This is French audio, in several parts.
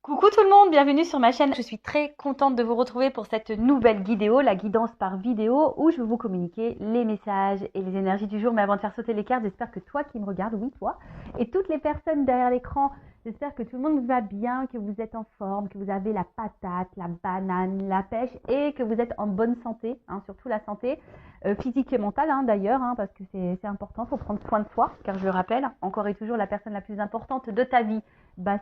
Coucou tout le monde, bienvenue sur ma chaîne. Je suis très contente de vous retrouver pour cette nouvelle vidéo, la guidance par vidéo, où je vais vous communiquer les messages et les énergies du jour. Mais avant de faire sauter les cartes, j'espère que toi qui me regardes, oui toi, et toutes les personnes derrière l'écran, j'espère que tout le monde va bien, que vous êtes en forme, que vous avez la patate, la banane, la pêche et que vous êtes en bonne santé, surtout la santé physique et mentale d'ailleurs, parce que c'est important, il faut prendre soin de soi, car je le rappelle, encore et toujours la personne la plus importante de ta vie,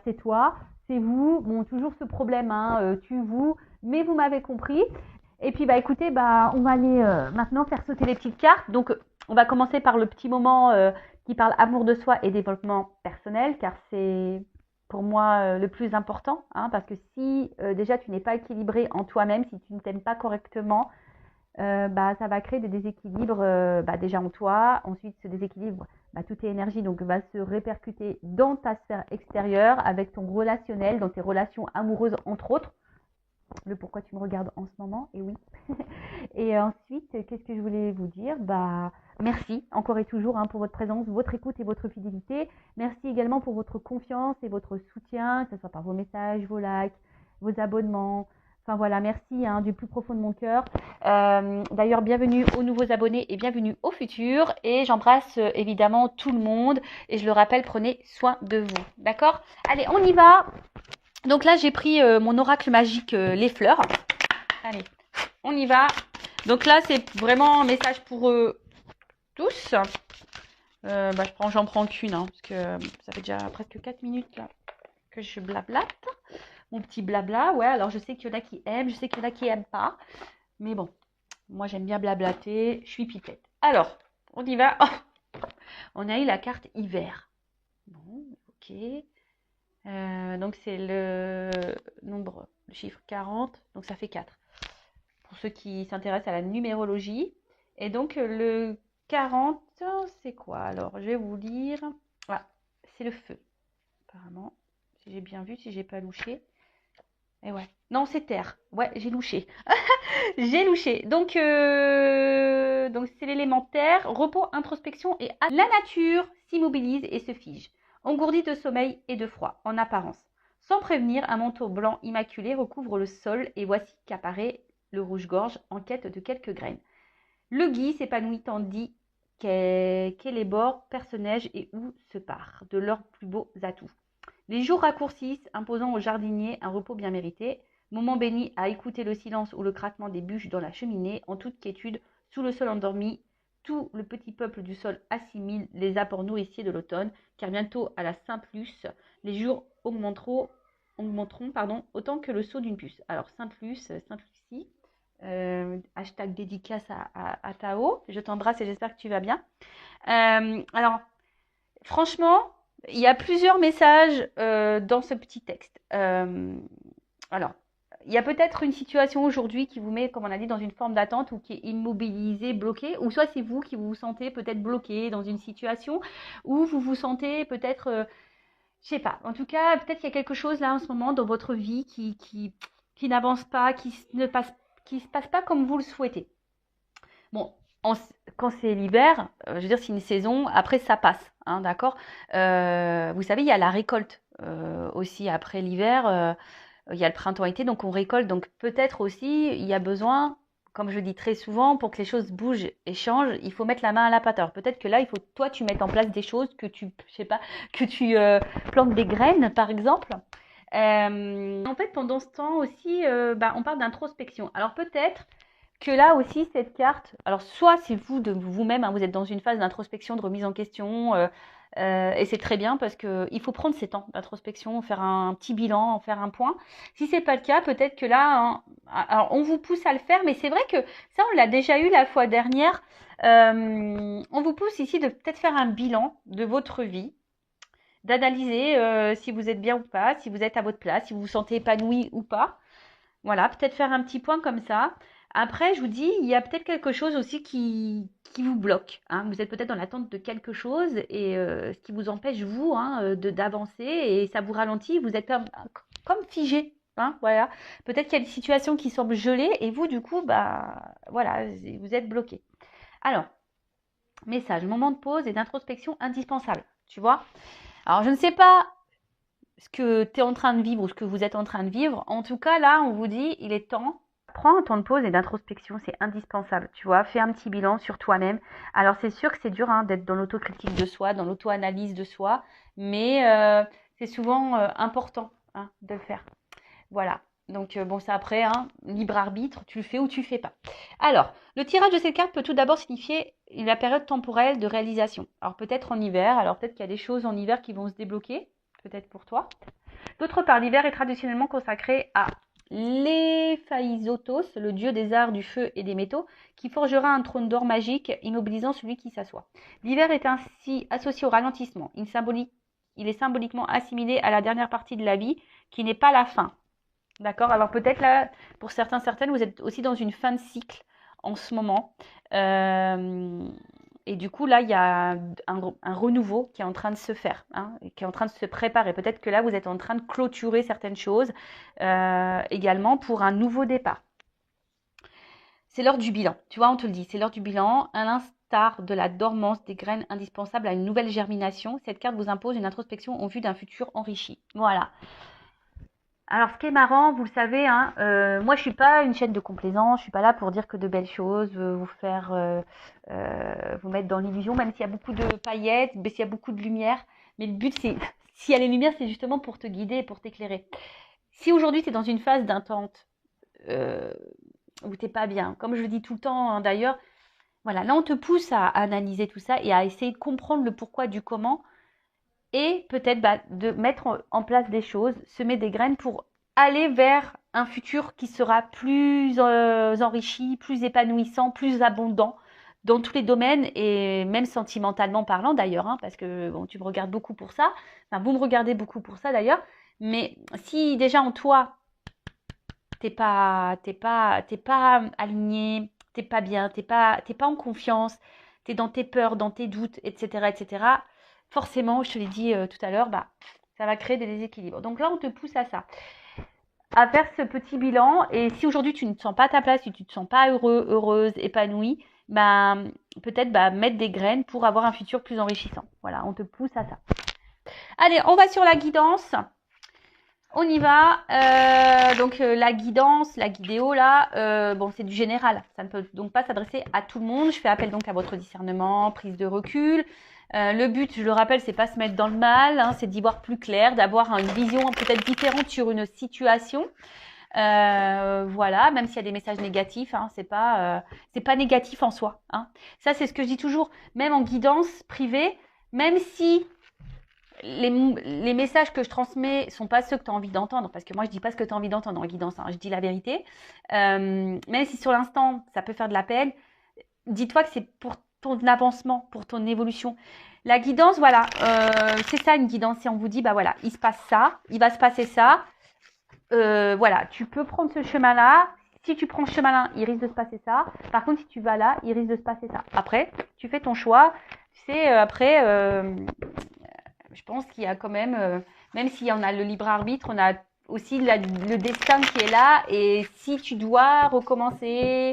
c'est toi. C'est vous, bon, toujours ce problème, tu, vous, mais vous m'avez compris. Et puis, écoutez, on va aller maintenant faire sauter les petites cartes. Donc, on va commencer par le petit moment qui parle amour de soi et développement personnel, car c'est pour moi le plus important, parce que si déjà tu n'es pas équilibré en toi-même, si tu ne t'aimes pas correctement, ça va créer des déséquilibres déjà en toi. Ensuite, ce déséquilibre, toutes tes énergies donc, va se répercuter dans ta sphère extérieure, avec ton relationnel, dans tes relations amoureuses, entre autres. Le pourquoi tu me regardes en ce moment, et oui. Et ensuite, qu'est-ce que je voulais vous dire? Merci encore et toujours pour votre présence, votre écoute et votre fidélité. Merci également pour votre confiance et votre soutien, que ce soit par vos messages, vos likes, vos abonnements. Enfin voilà, merci du plus profond de mon cœur. D'ailleurs, bienvenue aux nouveaux abonnés et bienvenue aux futurs. Et j'embrasse évidemment tout le monde. Et je le rappelle, prenez soin de vous. D'accord? Allez, on y va. Donc là, j'ai pris mon oracle magique, les fleurs. Allez, on y va. Donc là, c'est vraiment un message pour tous. J'en prends qu'une, parce que ça fait déjà presque 4 minutes là que je blablate. Mon petit blabla, ouais, alors je sais qu'il y en a qui aiment, je sais qu'il y en a qui n'aiment pas. Mais bon, moi j'aime bien blablater, je suis pipette. Alors, on y va. Oh, on a eu la carte hiver. Bon, ok. Donc c'est le nombre, le chiffre 40, donc ça fait 4. Pour ceux qui s'intéressent à la numérologie. Et donc le 40, c'est quoi? Alors, je vais vous lire. Voilà, c'est le feu, apparemment. Si j'ai bien vu, si j'ai pas louché. Et ouais. Non, c'est terre. Ouais, j'ai louché. J'ai louché. Donc c'est l'élément terre, repos, introspection et la nature s'immobilise et se fige, engourdie de sommeil et de froid, en apparence. Sans prévenir, un manteau blanc immaculé recouvre le sol et voici qu'apparaît le rouge-gorge en quête de quelques graines. Le gui s'épanouit tandis qu'élébore perce-neige et où se part de leurs plus beaux atouts. Les jours raccourcissent, imposant aux jardiniers un repos bien mérité, moment béni à écouter le silence ou le craquement des bûches dans la cheminée, en toute quiétude, sous le sol endormi, tout le petit peuple du sol assimile les apports nourriciers de l'automne, car bientôt à la Saint-Luce, les jours augmenteront autant que le saut d'une puce. Alors Saint-Luce, Saint-Lucie, hashtag dédicace à Tao, je t'embrasse et j'espère que tu vas bien. Alors, franchement, il y a plusieurs messages dans ce petit texte. Alors, il y a peut-être une situation aujourd'hui qui vous met, comme on a dit, dans une forme d'attente ou qui est immobilisée, bloquée, ou soit c'est vous qui vous sentez peut-être bloqué dans une situation où vous vous sentez peut-être, je sais pas, en tout cas, peut-être qu'il y a quelque chose là en ce moment dans votre vie qui n'avance pas, qui se passe pas comme vous le souhaitez. Bon, quand c'est l'hiver, je veux dire, c'est une saison, après ça passe, d'accord. Vous savez, il y a la récolte aussi après l'hiver, il y a le printemps-été, donc on récolte. Donc peut-être aussi, il y a besoin, comme je dis très souvent, pour que les choses bougent et changent, il faut mettre la main à la pâte. Alors peut-être que là, il faut toi, tu mettes en place des choses, je sais pas, que tu plantes des graines, par exemple. En fait, pendant ce temps aussi, on parle d'introspection. Alors peut-être que là aussi, cette carte, alors soit c'est vous de vous-même, vous êtes dans une phase d'introspection, de remise en question, et c'est très bien parce qu'il faut prendre ces temps d'introspection, faire un petit bilan, faire un point. Si c'est pas le cas, peut-être que là, alors on vous pousse à le faire, mais c'est vrai que ça, on l'a déjà eu la fois dernière. On vous pousse ici de peut-être faire un bilan de votre vie, d'analyser si vous êtes bien ou pas, si vous êtes à votre place, si vous vous sentez épanoui ou pas. Voilà, peut-être faire un petit point comme ça. Après, je vous dis, il y a peut-être quelque chose aussi qui vous bloque. Vous êtes peut-être dans l'attente de quelque chose et ce qui vous empêche, vous, d'avancer et ça vous ralentit. Vous êtes comme figé. Voilà. Peut-être qu'il y a des situations qui semblent gelées et vous, du coup, voilà, vous êtes bloqué. Alors, message, moment de pause et d'introspection indispensable. Tu vois? Alors, je ne sais pas ce que tu es en train de vivre ou ce que vous êtes en train de vivre. En tout cas, là, on vous dit, il est temps. Prends un temps de pause et d'introspection, c'est indispensable, tu vois. Fais un petit bilan sur toi-même. Alors, c'est sûr que c'est dur hein, d'être dans l'autocritique de soi, dans l'auto-analyse de soi, mais c'est souvent important hein, de le faire. Voilà. Donc, bon, c'est après, hein, libre arbitre, tu le fais ou tu le fais pas. Alors, le tirage de cette carte peut tout d'abord signifier la période temporelle de réalisation. Alors, peut-être en hiver, alors peut-être qu'il y a des choses en hiver qui vont se débloquer, peut-être pour toi. D'autre part, l'hiver est traditionnellement consacré à l'Héphaïstos, le dieu des arts, du feu et des métaux, qui forgera un trône d'or magique, immobilisant celui qui s'assoit. L'hiver est ainsi associé au ralentissement. Il est symboliquement assimilé à la dernière partie de la vie, qui n'est pas la fin. D'accord? Alors peut-être là, pour certaines, vous êtes aussi dans une fin de cycle en ce moment. Et du coup, là, il y a un renouveau qui est en train de se faire, hein, qui est en train de se préparer. Peut-être que là, vous êtes en train de clôturer certaines choses également pour un nouveau départ. C'est l'heure du bilan. Tu vois, on te le dit, c'est l'heure du bilan. À l'instar de la dormance des graines indispensables à une nouvelle germination, cette carte vous impose une introspection en vue d'un futur enrichi. Voilà. Alors, ce qui est marrant, vous le savez, hein, moi, je suis pas une chaîne de complaisance. Je suis pas là pour dire que de belles choses, vous faire, vous mettre dans l'illusion, même s'il y a beaucoup de paillettes, mais s'il y a beaucoup de lumière. Mais le but, c'est, s'il y a les lumières, c'est justement pour te guider et pour t'éclairer. Si aujourd'hui, tu es dans une phase d'intente, où t'es pas bien, comme je le dis tout le temps, hein, d'ailleurs, voilà, là, on te pousse à analyser tout ça et à essayer de comprendre le pourquoi du comment et peut-être de mettre en place des choses, semer des graines pour aller vers un futur qui sera plus enrichi, plus épanouissant, plus abondant dans tous les domaines et même sentimentalement parlant d'ailleurs, hein, parce que bon, tu me regardes beaucoup pour ça, enfin, vous me regardez beaucoup pour ça d'ailleurs, mais si déjà en toi, t'es pas aligné, t'es pas bien, t'es pas en confiance, t'es dans tes peurs, dans tes doutes, etc., forcément, je te l'ai dit tout à l'heure, ça va créer des déséquilibres. Donc là, on te pousse à ça, à faire ce petit bilan. Et si aujourd'hui tu ne te sens pas à ta place, si tu ne te sens pas heureux, heureuse, épanouie, peut-être mettre des graines pour avoir un futur plus enrichissant. Voilà, on te pousse à ça. Allez, on va sur la guidance. On y va. Donc la guidance, la guidéo là, bon c'est du général. Ça ne peut donc pas s'adresser à tout le monde. Je fais appel donc à votre discernement, prise de recul. Le but, je le rappelle, c'est pas se mettre dans le mal, hein, c'est d'y voir plus clair, d'avoir une vision peut-être différente sur une situation. Voilà, même s'il y a des messages négatifs, hein, c'est pas négatif en soi. Hein. Ça, c'est ce que je dis toujours, même en guidance privée, même si les messages que je transmets sont pas ceux que tu as envie d'entendre, parce que moi je dis pas ce que tu as envie d'entendre en guidance, hein, je dis la vérité. Même si sur l'instant ça peut faire de la peine, dis-toi que c'est pour ton avancement, pour ton évolution. La guidance, voilà, c'est ça une guidance. Si on vous dit, voilà, il se passe ça, il va se passer ça, voilà, tu peux prendre ce chemin-là. Si tu prends ce chemin-là, il risque de se passer ça. Par contre, si tu vas là, il risque de se passer ça. Après, tu fais ton choix. Tu sais, après, je pense qu'il y a quand même s'il y en a le libre arbitre, on a aussi le destin qui est là. Et si tu dois recommencer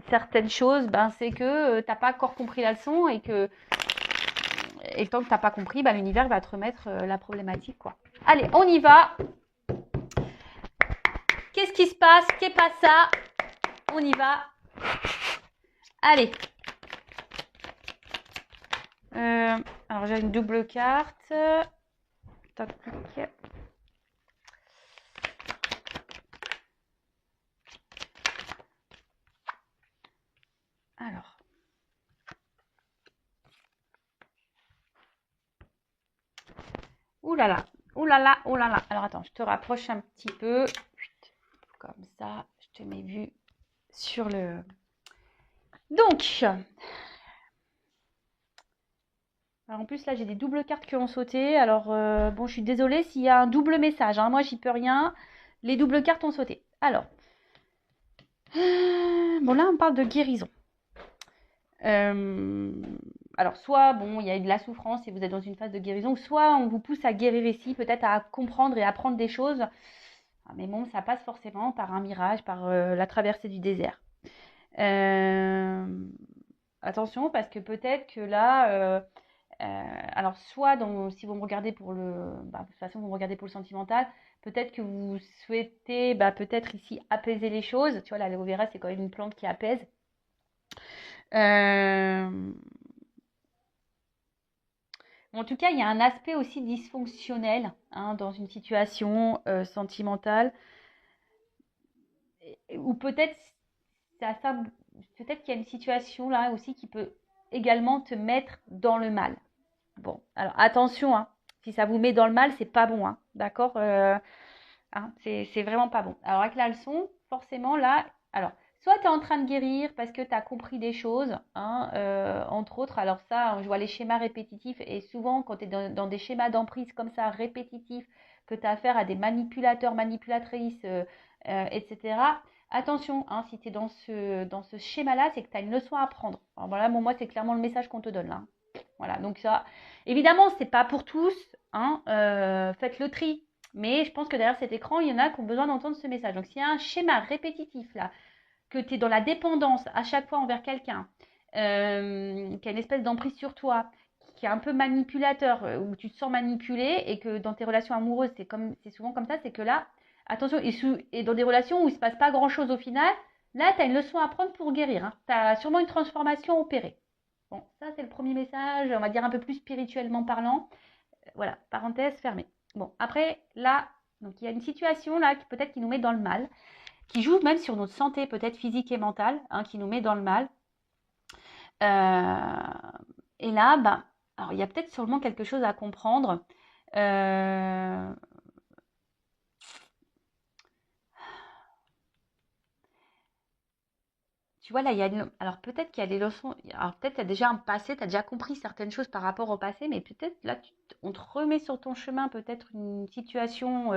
certaines choses, c'est que tu n'as pas encore compris la leçon et tant que tu n'as pas compris, l'univers va te remettre la problématique, quoi. Allez, on y va. Qu'est-ce qui se passe? Qu'est pas ça? On y va. Allez. Alors, j'ai une double carte. Tac. Alors. Ouh là là. Ouh là là. Ouh là là. Alors, attends, je te rapproche un petit peu. Comme ça, je te mets vue sur le... Donc... Alors en plus là j'ai des doubles cartes qui ont sauté. Alors bon je suis désolée s'il y a un double message. Hein. Moi j'y peux rien. Les doubles cartes ont sauté. Alors. Bon là on parle de guérison. Alors soit bon il y a eu de la souffrance et vous êtes dans une phase de guérison. Soit on vous pousse à guérir ici. Peut-être à comprendre et apprendre des choses. Mais bon ça passe forcément par un mirage. Par la traversée du désert. Attention parce que peut-être que là... Alors, soit si vous me regardez pour de toute façon, vous me regardez pour le sentimental, peut-être que vous souhaitez, peut-être ici, apaiser les choses. Tu vois, l'aloe vera, c'est quand même une plante qui apaise. Euh, En tout cas, il y a un aspect aussi dysfonctionnel hein, dans une situation sentimentale, ou peut-être peut-être qu'il y a une situation là aussi qui peut également te mettre dans le mal. Bon, alors attention, hein, si ça vous met dans le mal, c'est pas bon, hein, d'accord hein, c'est vraiment pas bon. Alors avec la leçon, forcément là, alors soit tu es en train de guérir parce que tu as compris des choses, hein, entre autres, alors ça, je vois les schémas répétitifs et souvent quand tu es dans des schémas d'emprise comme ça, répétitifs, que tu as affaire à des manipulateurs, manipulatrices, etc. Attention, hein, si tu es dans ce schéma-là, c'est que tu as une leçon à apprendre. Alors voilà, moi, c'est clairement le message qu'on te donne là. Voilà, donc ça, évidemment, c'est pas pour tous, hein, faites le tri. Mais je pense que derrière cet écran, il y en a qui ont besoin d'entendre ce message. Donc, s'il y a un schéma répétitif là, que tu es dans la dépendance à chaque fois envers quelqu'un, qui a une espèce d'emprise sur toi, qui est un peu manipulateur, où tu te sens manipulé et que dans tes relations amoureuses, c'est souvent comme ça, c'est que là, attention, et dans des relations où il ne se passe pas grand-chose au final, là, tu as une leçon à prendre pour guérir. Hein. Tu as sûrement une transformation opérée. Bon, ça, c'est le premier message, on va dire un peu plus spirituellement parlant. Voilà, parenthèse fermée. Bon, après, là, donc il y a une situation là qui peut-être qui nous met dans le mal, qui joue même sur notre santé, peut-être physique et mentale, hein, qui nous met dans le mal. Et là, alors il y a peut-être sûrement quelque chose à comprendre. Tu vois, là, alors peut-être qu'il y a des leçons. Alors peut-être qu'il y a déjà un passé, tu as déjà compris certaines choses par rapport au passé, mais peut-être là, on te remet sur ton chemin peut-être une situation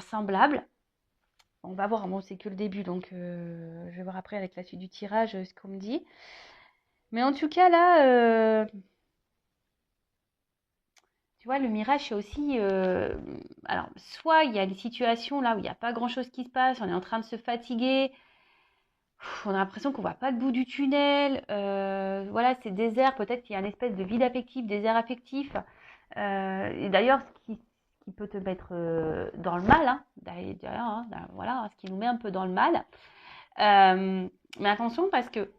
semblable. On va voir, bon, c'est que le début, donc je vais voir après avec la suite du tirage ce qu'on me dit. Mais en tout cas, là, tu vois, le mirage, c'est aussi... alors, soit il y a des situations là où il n'y a pas grand-chose qui se passe, on est en train de se fatiguer, on a l'impression qu'on ne voit pas le bout du tunnel, voilà, c'est désert, peut-être qu'il y a une espèce de vide affectif, désert affectif. Et d'ailleurs, ce qui peut te mettre dans le mal, hein, d'ailleurs, hein, voilà, ce qui nous met un peu dans le mal. Mais attention parce que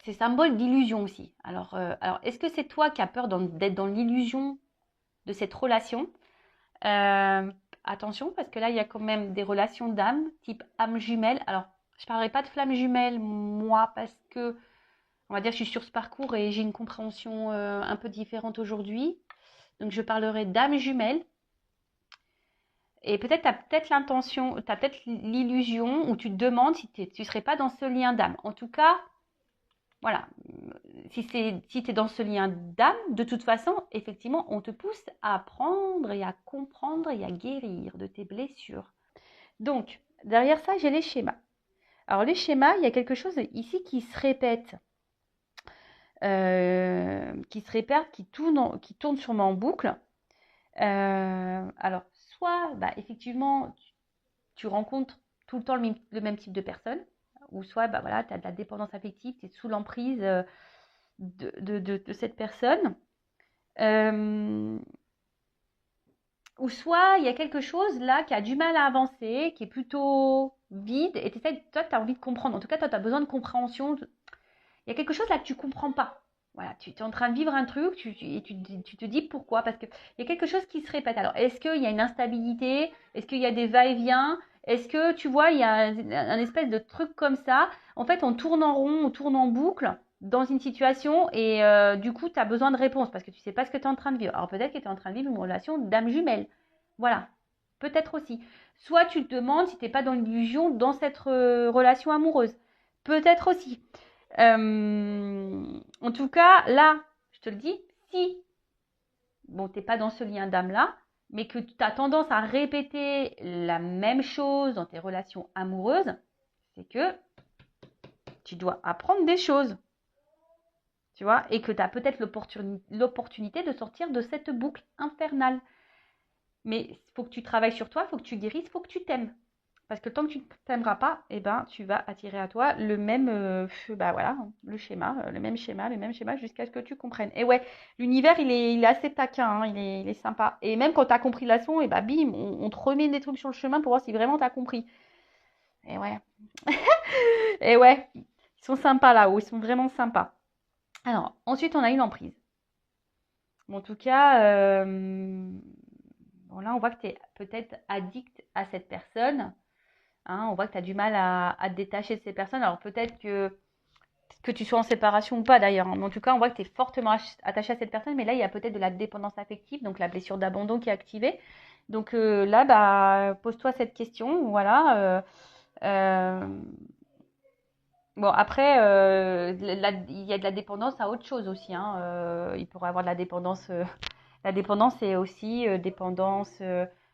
c'est symbole d'illusion aussi. Alors est-ce que c'est toi qui as peur d'être dans l'illusion de cette relation Attention, parce que là, il y a quand même des relations d'âme, type âme jumelle. Alors, je ne parlerai pas de flamme jumelle, moi, parce que, on va dire, je suis sur ce parcours et j'ai une compréhension un peu différente aujourd'hui. Donc, je parlerai d'âme jumelle. Et peut-être tu as peut-être l'intention, tu as peut-être l'illusion où tu te demandes si tu ne serais pas dans ce lien d'âme. En tout cas, voilà, si tu es dans ce lien d'âme, de toute façon, effectivement, on te pousse à apprendre et à comprendre et à guérir de tes blessures. Donc, derrière ça, j'ai les schémas. Alors, les schémas, il y a quelque chose ici qui se répète, qui tourne sûrement en boucle. Alors, soit, effectivement, tu rencontres tout le temps le même type de personne, ou soit, voilà, tu as de la dépendance affective, tu es sous l'emprise de cette personne. Ou soit il y a quelque chose là qui a du mal à avancer, qui est plutôt vide, et toi, tu as envie de comprendre. En tout cas, toi, tu as besoin de compréhension. Il y a quelque chose là que tu ne comprends pas. Voilà, tu es en train de vivre un truc et tu te dis pourquoi. Parce qu'il y a quelque chose qui se répète. Alors, est-ce qu'il y a une instabilité? Est-ce qu'il y a des va-et-vient? Est-ce que, tu vois, il y a un espèce de truc comme ça? En fait, on tourne en rond, on tourne en boucle dans une situation et du coup, tu as besoin de réponses parce que tu ne sais pas ce que tu es en train de vivre. Alors, peut-être que tu es en train de vivre une relation d'âme jumelle. Voilà, peut-être aussi. Soit tu te demandes si tu n'es pas dans l'illusion dans cette relation amoureuse. Peut-être aussi. En tout cas, là, je te le dis, si tu n'es pas dans ce lien d'âme-là, mais que tu as tendance à répéter la même chose dans tes relations amoureuses, c'est que tu dois apprendre des choses. Tu vois, et que tu as peut-être l'opportunité de sortir de cette boucle infernale. Mais il faut que tu travailles sur toi, il faut que tu guérisses, il faut que tu t'aimes. Parce que tant que tu ne t'aimeras pas, eh ben, tu vas attirer à toi le même, bah voilà, le même schéma jusqu'à ce que tu comprennes. Et ouais, l'univers, il est assez taquin, hein, il est sympa. Et même quand tu as compris la leçon, et bah bim, on te remet des trucs sur le chemin pour voir si vraiment tu as compris. Et ouais, et ouais, ils sont sympas là-haut, ils sont vraiment sympas. Alors, ensuite, on a eu l'emprise. Bon, en tout cas, bon, là, on voit que tu es peut-être addict à cette personne. Hein, on voit que tu as du mal à te détacher de ces personnes. Alors peut-être que tu sois en séparation ou pas d'ailleurs. Hein, mais en tout cas, on voit que tu es fortement attaché à cette personne. Mais là, il y a peut-être de la dépendance affective, donc la blessure d'abandon qui est activée. Donc là, bah, pose-toi cette question. Voilà. Bon, après, il y a de la dépendance à autre chose aussi. Hein. Il pourrait y avoir de la dépendance. La dépendance, c'est aussi dépendance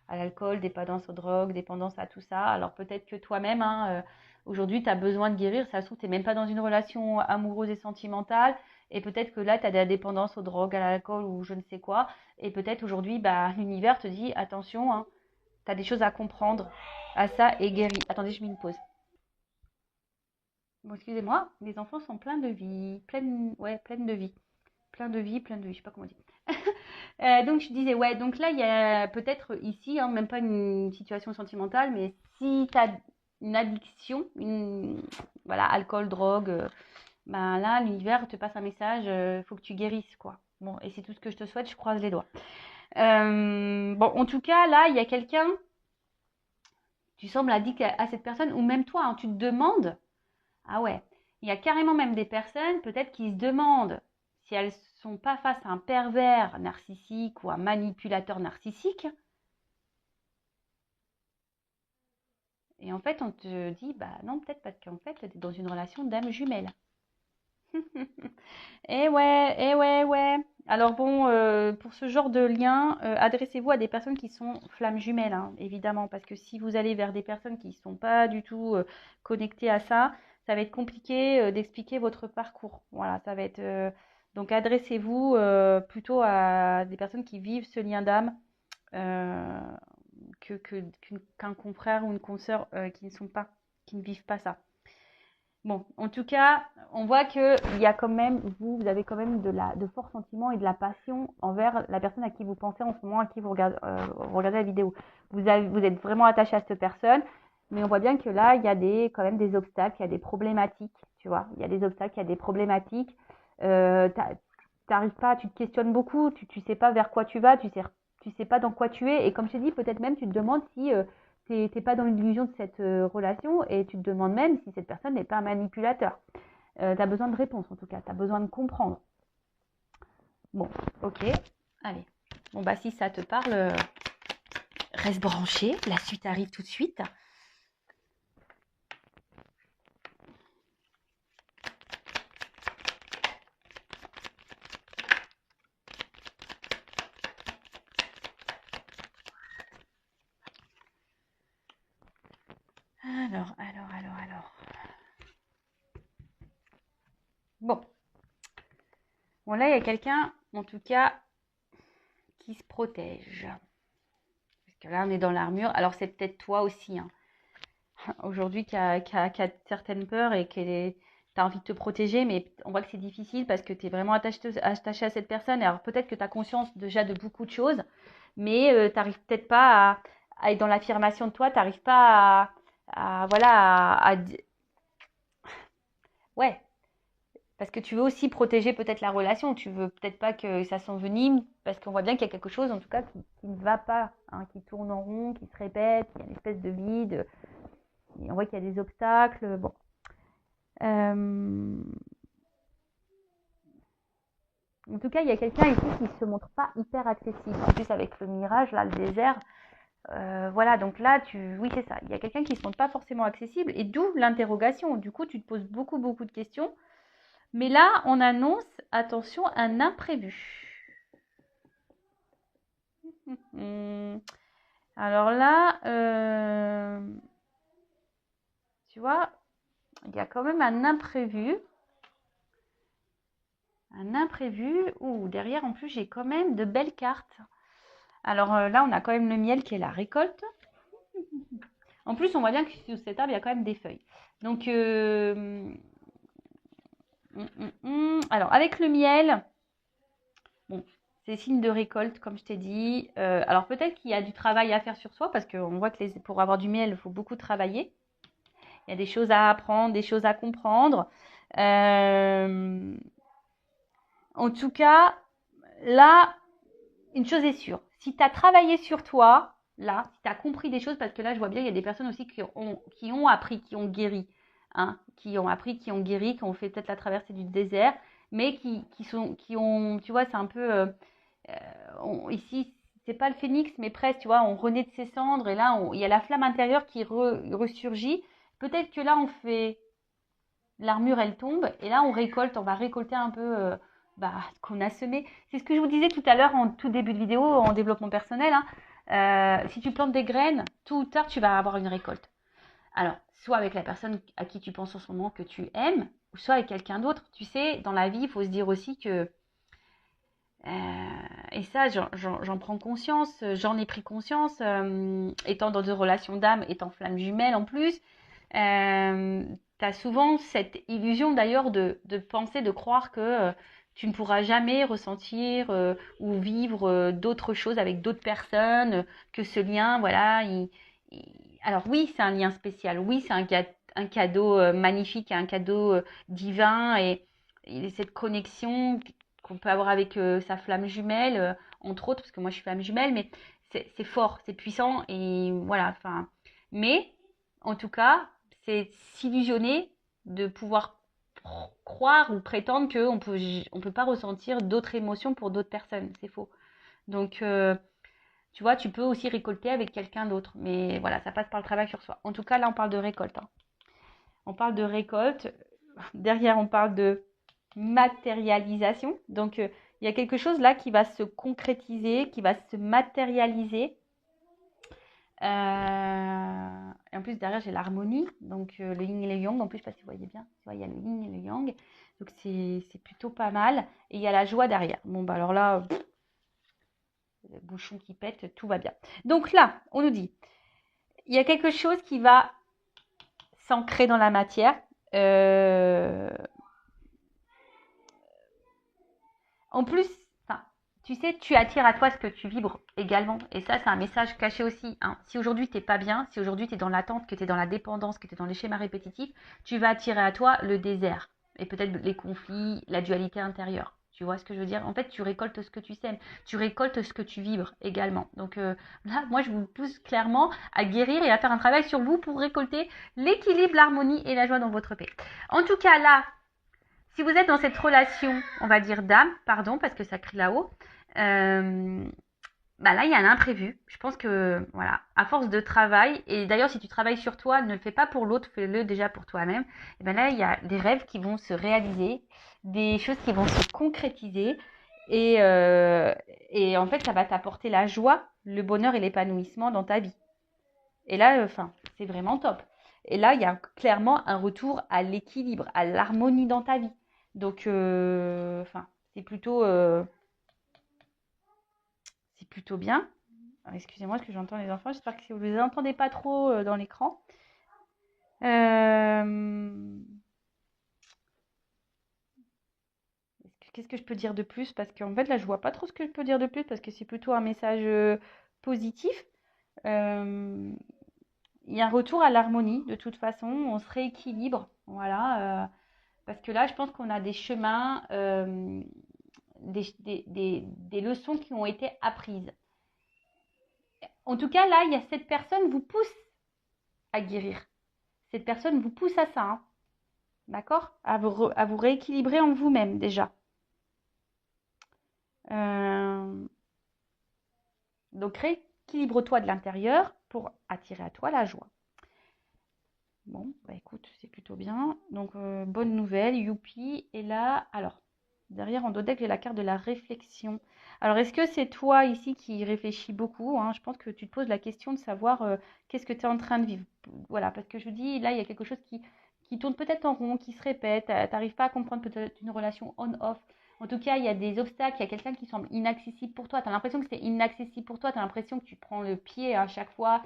à l'alcool, dépendance aux drogues, dépendance à tout ça. Alors peut-être que toi-même, hein, aujourd'hui, tu as besoin de guérir. Ça se trouve, tu n'es même pas dans une relation amoureuse et sentimentale. Et peut-être que là, tu as de la dépendance aux drogues, à l'alcool ou je ne sais quoi. Et peut-être aujourd'hui, bah, l'univers te dit, attention, hein, tu as des choses à comprendre à ça et guéris. Attendez, je mets une pause. Bon, excusez-moi, les enfants sont pleins de vie, ouais, pleines de vie. Plein de vie, je sais pas comment on dit. Donc je disais, ouais, donc là, il y a peut-être ici, hein, même pas une situation sentimentale, mais si tu as une addiction, voilà, alcool, drogue, ben là, l'univers te passe un message, faut que tu guérisses, quoi. Bon, et c'est tout ce que je te souhaite, je croise les doigts. Bon, en tout cas, là, il y a quelqu'un, tu sembles addict à cette personne, ou même toi, hein, tu te demandes, ah ouais, il y a carrément même des personnes, peut-être, qui se demandent si elles sont pas face à un pervers narcissique ou un manipulateur narcissique. Et en fait, on te dit, bah non, peut-être parce qu'en fait, tu es dans une relation d'âme jumelle. Eh ouais, ouais. Alors bon, pour ce genre de lien, adressez-vous à des personnes qui sont flammes jumelles, hein, évidemment, parce que si vous allez vers des personnes qui ne sont pas du tout connectées à ça, ça va être compliqué d'expliquer votre parcours. Voilà, ça va être. Donc adressez-vous plutôt à des personnes qui vivent ce lien d'âme euh, qu'un confrère ou une consoeur qui ne sont pas, qui ne vivent pas ça. Bon, en tout cas, on voit que il y a quand même, vous avez quand même de forts sentiments et de la passion envers la personne à qui vous pensez en ce moment, à qui vous regardez la vidéo. Vous êtes vraiment attaché à cette personne, mais on voit bien que là, il y a quand même des obstacles, il y a des problématiques, tu vois. Il y a des obstacles, il y a des problématiques. T'arrives pas, tu te questionnes beaucoup, tu sais pas vers quoi tu vas, tu sais pas dans quoi tu es, et comme je t'ai dit, peut-être même tu te demandes si t'es pas dans l'illusion de cette relation et tu te demandes même si cette personne n'est pas un manipulateur. Tu as besoin de réponses en tout cas, tu as besoin de comprendre. Bon, ok, allez. Bon bah si ça te parle, reste branché, la suite arrive tout de suite. Alors. Bon. Bon là il y a quelqu'un, en tout cas, qui se protège. Parce que là on est dans l'armure, alors c'est peut-être toi aussi, hein. Aujourd'hui qui a certaines peurs et qui tu as envie de te protéger, mais on voit que c'est difficile parce que tu es vraiment attaché à cette personne. Alors peut-être que tu as conscience déjà de beaucoup de choses, mais tu n'arrives peut-être pas à être dans l'affirmation de toi, tu n'arrives pas voilà, ouais, parce que tu veux aussi protéger peut-être la relation, tu veux peut-être pas que ça s'envenime, parce qu'on voit bien qu'il y a quelque chose en tout cas qui ne va pas, hein, qui tourne en rond, qui se répète, il y a une espèce de vide. Et on voit qu'il y a des obstacles. Bon. En tout cas, il y a quelqu'un ici qui ne se montre pas hyper accessible. En plus, avec le mirage, là, le désert. Voilà, donc là, oui, c'est ça. Il y a quelqu'un qui ne se montre pas forcément accessible. Et d'où l'interrogation. Du coup, tu te poses beaucoup, beaucoup de questions. Mais là, on annonce, attention, un imprévu. Alors là, tu vois, il y a quand même un imprévu. Un imprévu. Ouh, derrière, en plus, j'ai quand même de belles cartes. Alors là, on a quand même le miel qui est la récolte. En plus, on voit bien que sous cet arbre, il y a quand même des feuilles. Donc, alors, avec le miel, bon, c'est signe de récolte, comme je t'ai dit. Alors, peut-être qu'il y a du travail à faire sur soi, parce qu'on voit que pour avoir du miel, il faut beaucoup travailler. Il y a des choses à apprendre, des choses à comprendre. En tout cas, là, une chose est sûre. Si tu as travaillé sur toi, là, si tu as compris des choses, parce que là, je vois bien, il y a des personnes aussi qui ont appris, qui ont guéri. Hein, qui ont appris, qui ont guéri, qui ont fait peut-être la traversée du désert, mais qui ont, tu vois, c'est un peu, ici, c'est pas le phénix, mais presque, tu vois, on renaît de ses cendres, et là, il y a la flamme intérieure qui ressurgit. Peut-être que là, on fait, l'armure, elle tombe, et là, on va récolter un peu ce qu'on a semé. C'est ce que je vous disais tout à l'heure en tout début de vidéo, en développement personnel. Hein. Si tu plantes des graines, tôt ou tard, tu vas avoir une récolte. Alors, soit avec la personne à qui tu penses en ce moment que tu aimes, ou soit avec quelqu'un d'autre. Tu sais, dans la vie, il faut se dire aussi que, et ça, j'en prends conscience, j'en ai pris conscience, étant dans des relations d'âme, étant flamme jumelle en plus, tu as souvent cette illusion d'ailleurs de penser, de croire que tu ne pourras jamais ressentir ou vivre d'autres choses avec d'autres personnes, que ce lien, voilà, alors oui, c'est un lien spécial, oui, c'est un cadeau magnifique, un cadeau divin et cette connexion qu'on peut avoir avec sa flamme jumelle, entre autres, parce que moi je suis flamme jumelle, mais c'est fort, c'est puissant et voilà, enfin, mais en tout cas, c'est s'illusionner de pouvoir croire ou prétendre on peut pas ressentir d'autres émotions pour d'autres personnes, c'est faux. Donc, tu vois, tu peux aussi récolter avec quelqu'un d'autre, mais voilà, ça passe par le travail sur soi. En tout cas, là, on parle de récolte. Hein. On parle de récolte. Derrière, on parle de matérialisation. Donc, il y a quelque chose là qui va se concrétiser, qui va se matérialiser. Et en plus, derrière, j'ai l'harmonie. Donc, le yin et le yang. En plus, je ne sais pas si vous voyez bien. Tu vois, il y a le yin et le yang. Donc, c'est plutôt pas mal. Et il y a la joie derrière. Bon, bah alors là, le bouchon qui pète, tout va bien. Donc là, on nous dit, il y a quelque chose qui va s'ancrer dans la matière. En plus, tu sais, tu attires à toi ce que tu vibres également. Et ça, c'est un message caché aussi. Hein. Si aujourd'hui, tu n'es pas bien, si aujourd'hui, tu es dans l'attente, que tu es dans la dépendance, que tu es dans les schémas répétitifs, tu vas attirer à toi le désert. Et peut-être les conflits, la dualité intérieure. Tu vois ce que je veux dire? En fait, tu récoltes ce que tu sèmes. Tu récoltes ce que tu vibres également. Donc là, moi, je vous pousse clairement à guérir et à faire un travail sur vous pour récolter l'équilibre, l'harmonie et la joie dans votre paix. En tout cas, là, si vous êtes dans cette relation, on va dire d'âme, pardon, parce que ça crie là-haut, là, il y a un imprévu. Je pense que, voilà, à force de travail, et d'ailleurs, si tu travailles sur toi, ne le fais pas pour l'autre, fais-le déjà pour toi-même. Et bien là, il y a des rêves qui vont se réaliser, des choses qui vont se concrétiser, et en fait, ça va t'apporter la joie, le bonheur et l'épanouissement dans ta vie. Et là, c'est vraiment top. Et là, il y a clairement un retour à l'équilibre, à l'harmonie dans ta vie. Donc, c'est plutôt bien. Excusez-moi, parce que j'entends les enfants. J'espère que vous ne les entendez pas trop dans l'écran. Qu'est-ce que je peux dire de plus? Parce qu'en fait, là, je vois pas trop ce que je peux dire de plus parce que c'est plutôt un message positif. Il y a un retour à l'harmonie, de toute façon. On se rééquilibre. Voilà. Parce que là, je pense qu'on a des chemins, des leçons qui ont été apprises. En tout cas, là, il y a cette personne vous pousse à guérir. Cette personne vous pousse à ça. Hein. D'accord? À vous rééquilibrer en vous-même déjà. Donc, rééquilibre-toi de l'intérieur pour attirer à toi la joie. Bon, écoute, c'est plutôt bien. Donc, bonne nouvelle, youpi. Et là, alors, derrière en dos deck, j'ai la carte de la réflexion. Alors, est-ce que c'est toi ici qui réfléchis beaucoup? Hein? Je pense que tu te poses la question de savoir qu'est-ce que tu es en train de vivre. Voilà, parce que je vous dis, là, il y a quelque chose qui tourne peut-être en rond, qui se répète. Tu n'arrives pas à comprendre peut-être une relation on-off. En tout cas, il y a des obstacles, il y a quelqu'un qui semble inaccessible pour toi. Tu as l'impression que c'est inaccessible pour toi. Tu as l'impression que tu prends le pied à chaque fois.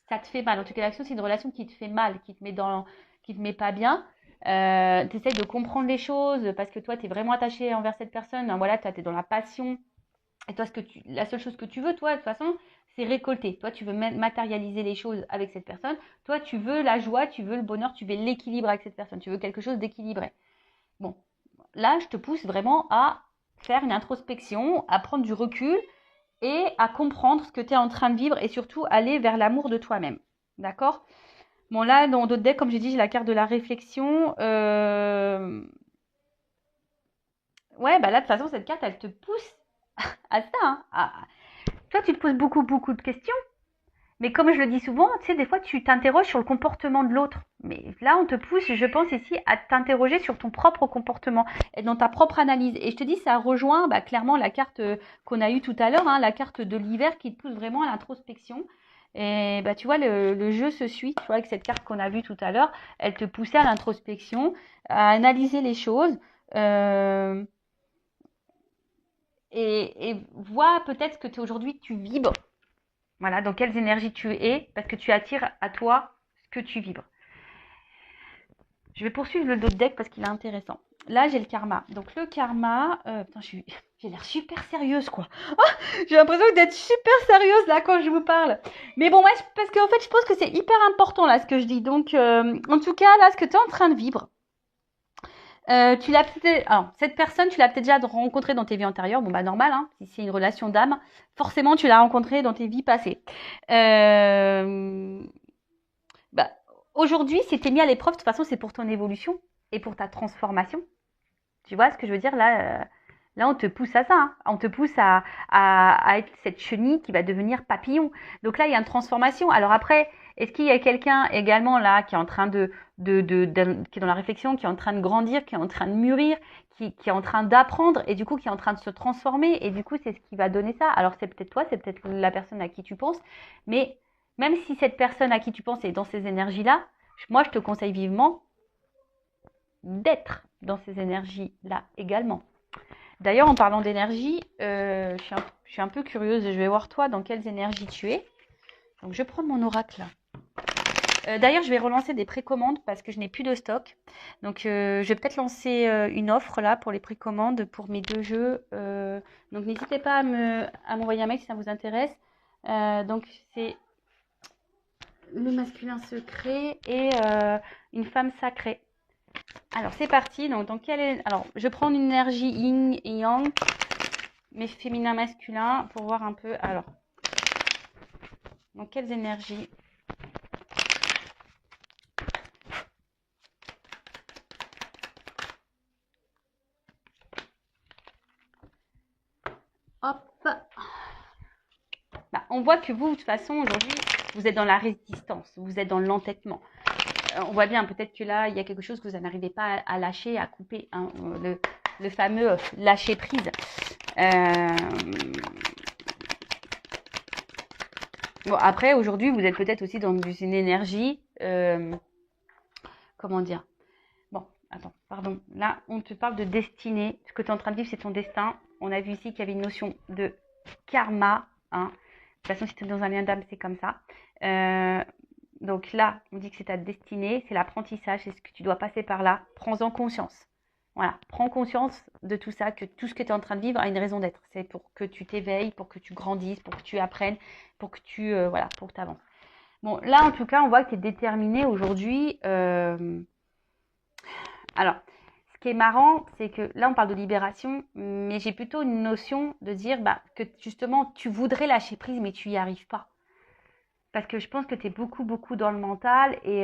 ça te fait mal. En tout cas, l'action, c'est une relation qui te fait mal, qui te met pas bien. Tu essaies de comprendre les choses parce que toi, tu es vraiment attaché envers cette personne. Voilà, tu es dans la passion. Et toi, la seule chose que tu veux, toi, de toute façon, c'est récolter. Toi, tu veux matérialiser les choses avec cette personne. Toi, tu veux la joie, tu veux le bonheur, tu veux l'équilibre avec cette personne. Tu veux quelque chose d'équilibré. Bon, là, je te pousse vraiment à faire une introspection, à prendre du recul et à comprendre ce que tu es en train de vivre et surtout aller vers l'amour de toi-même. D'accord? Bon, là, dans d'autres decks, comme j'ai dit, j'ai la carte de la réflexion. Ouais, bah là, de toute façon, cette carte, elle te pousse à ça. Hein. Toi, tu te poses beaucoup, beaucoup de questions. Mais comme je le dis souvent, tu sais, des fois, tu t'interroges sur le comportement de l'autre. Mais là, on te pousse, je pense ici, à t'interroger sur ton propre comportement et dans ta propre analyse. Et je te dis, ça rejoint clairement la carte qu'on a eue tout à l'heure, hein, la carte de l'hiver qui te pousse vraiment à l'introspection. Et tu vois, le jeu se suit, tu vois, avec cette carte qu'on a vue tout à l'heure, elle te poussait à l'introspection, à analyser les choses. Euh, et vois peut-être ce que aujourd'hui tu vibres. Voilà, dans quelles énergies tu es, parce que tu attires à toi ce que tu vibres. Je vais poursuivre le dos de deck parce qu'il est intéressant. Là, j'ai le karma. Donc le karma, putain, j'ai l'air super sérieuse, quoi. Oh, j'ai l'impression d'être super sérieuse là quand je vous parle. Mais bon, ouais, parce qu'en fait, je pense que c'est hyper important là ce que je dis. Donc, en tout cas, là, ce que tu es en train de vivre, tu l'as peut-être. Alors, cette personne, tu l'as peut-être déjà rencontrée dans tes vies antérieures. Bon, bah, normal, hein. Si c'est une relation d'âme, forcément, tu l'as rencontrée dans tes vies passées. Bah, aujourd'hui, si tu es mis à l'épreuve, de toute façon, c'est pour ton évolution et pour ta transformation. Tu vois ce que je veux dire là là, on te pousse à ça. Hein. On te pousse à être cette chenille qui va devenir papillon. Donc là, il y a une transformation. Alors après, est-ce qu'il y a quelqu'un également là qui est en train qui est dans la réflexion, qui est en train de grandir, qui est en train de mûrir, qui est en train d'apprendre et du coup qui est en train de se transformer et du coup c'est ce qui va donner ça. Alors c'est peut-être toi, c'est peut-être la personne à qui tu penses, mais même si cette personne à qui tu penses est dans ces énergies-là, moi je te conseille vivement d'être dans ces énergies-là également. D'ailleurs, en parlant d'énergie, je suis un peu curieuse. Je vais voir toi dans quelles énergies tu es. Donc, je vais prendre mon oracle là. D'ailleurs, je vais relancer des précommandes parce que je n'ai plus de stock. Donc, je vais peut-être lancer une offre là pour les précommandes pour mes 2 jeux. Donc, n'hésitez pas à m'envoyer un mail si ça vous intéresse. Donc, c'est le masculin secret et une femme sacrée. Alors, c'est parti. Donc, alors, je prends une énergie yin et yang, mais féminin, masculin, pour voir un peu. Alors, donc, quelles énergies? Hop. On voit que vous, de toute façon, aujourd'hui, vous êtes dans la résistance, vous êtes dans l'entêtement. On voit bien, peut-être que là, il y a quelque chose que vous n'arrivez pas à lâcher, à couper. Hein, le fameux lâcher prise. Bon, après, aujourd'hui, vous êtes peut-être aussi dans une énergie. Comment dire? Bon, attends, pardon. Là, on te parle de destinée. Ce que tu es en train de vivre, c'est ton destin. On a vu ici qu'il y avait une notion de karma. Hein. De toute façon, si tu es dans un lien d'âme, c'est comme ça. Donc là, on dit que c'est ta destinée, c'est l'apprentissage, c'est ce que tu dois passer par là. Prends-en conscience. Voilà, prends conscience de tout ça, que tout ce que tu es en train de vivre a une raison d'être. C'est pour que tu t'éveilles, pour que tu grandisses, pour que tu apprennes, pour que tu pour que tu avances. Bon, là, en tout cas, on voit que tu es déterminé aujourd'hui. Alors, ce qui est marrant, c'est que là, on parle de libération, mais j'ai plutôt une notion de dire que justement, tu voudrais lâcher prise, mais tu n'y arrives pas. Parce que je pense que tu es beaucoup, beaucoup dans le mental et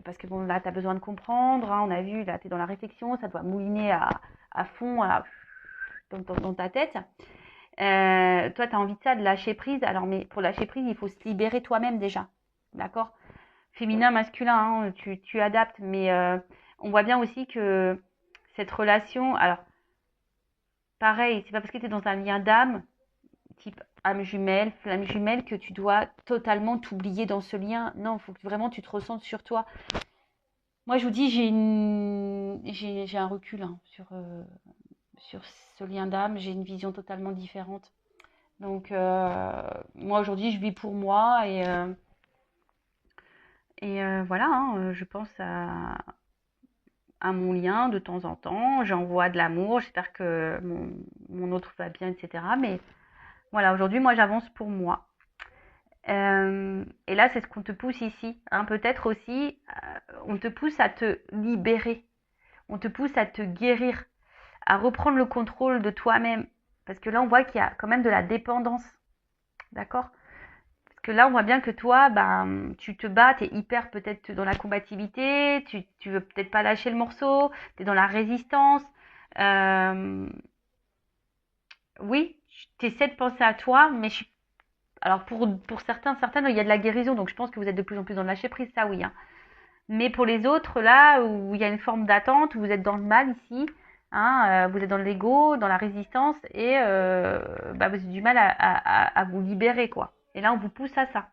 parce que bon, là, tu as besoin de comprendre. Hein, on a vu, là, tu es dans la réflexion, ça doit mouliner à fond dans ta tête. Toi, tu as envie de ça, de lâcher prise. Alors, mais pour lâcher prise, il faut se libérer toi-même déjà. D'accord? Féminin, masculin, hein, tu adaptes. Mais on voit bien aussi que cette relation. Alors, pareil, c'est pas parce que tu es dans un lien d'âme type âme jumelle, flamme jumelle, que tu dois totalement t'oublier dans ce lien. Non, il faut que vraiment tu te ressentes sur toi. Moi, je vous dis, j'ai un recul hein, sur ce lien d'âme. J'ai une vision totalement différente. Donc, moi, aujourd'hui, je vis pour moi et Et voilà, hein, je pense à mon lien de temps en temps. J'envoie de l'amour. J'espère que mon autre va bien, etc. Mais voilà, aujourd'hui, moi, j'avance pour moi. Et là, c'est ce qu'on te pousse ici, hein. Peut-être aussi, on te pousse à te libérer. On te pousse à te guérir, à reprendre le contrôle de toi-même. Parce que là, on voit qu'il y a quand même de la dépendance. D'accord? Parce que là, on voit bien que toi, ben, tu te bats, tu es hyper peut-être dans la combativité, tu veux peut-être pas lâcher le morceau, tu es dans la résistance. Euh, oui, tu essaies de penser à toi, mais alors pour certains, certaines, il y a de la guérison, donc je pense que vous êtes de plus en plus dans le lâcher prise, ça oui, hein. Mais pour les autres, là, où il y a une forme d'attente, où vous êtes dans le mal ici, hein, vous êtes dans l'ego, dans la résistance, et bah, vous avez du mal à vous libérer, quoi. Et là, on vous pousse à ça.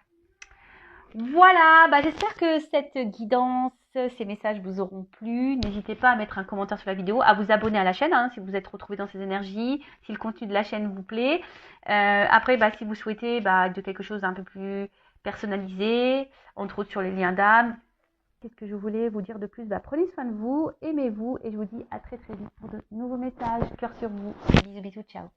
Voilà, bah j'espère que cette guidance, ces messages vous auront plu. N'hésitez pas à mettre un commentaire sur la vidéo, à vous abonner à la chaîne hein, si vous êtes retrouvé dans ces énergies, si le contenu de la chaîne vous plaît. Après, bah, si vous souhaitez de quelque chose d'un peu plus personnalisé, entre autres sur les liens d'âme. Qu'est-ce que je voulais vous dire de plus? Bah, prenez soin de vous, aimez-vous et je vous dis à très très vite pour de nouveaux messages. Cœur sur vous. Bisous bisous, ciao.